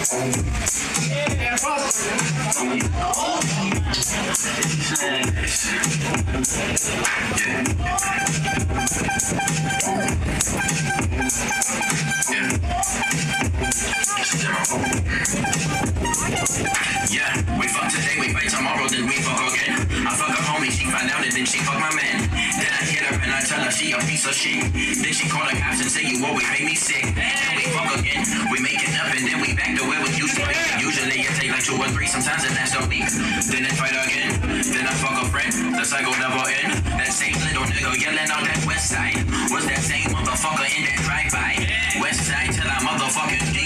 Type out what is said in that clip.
Yeah, we fuck today, we fight tomorrow, then we fuck again. I fuck a homie, she find out and then she fuck my man. Then I hit her and I tell her she a piece of shit. Then she call the cops and say you always make me sick. Then we fuck again, we make it up and then we back to where we used to be. Usually it take like 2 or 3, sometimes it lasts a week. Then it fight again, then I fuck a friend. The cycle never end. That same little nigga yelling on that west side was that same motherfucker in that drive-by. West side till I motherfucking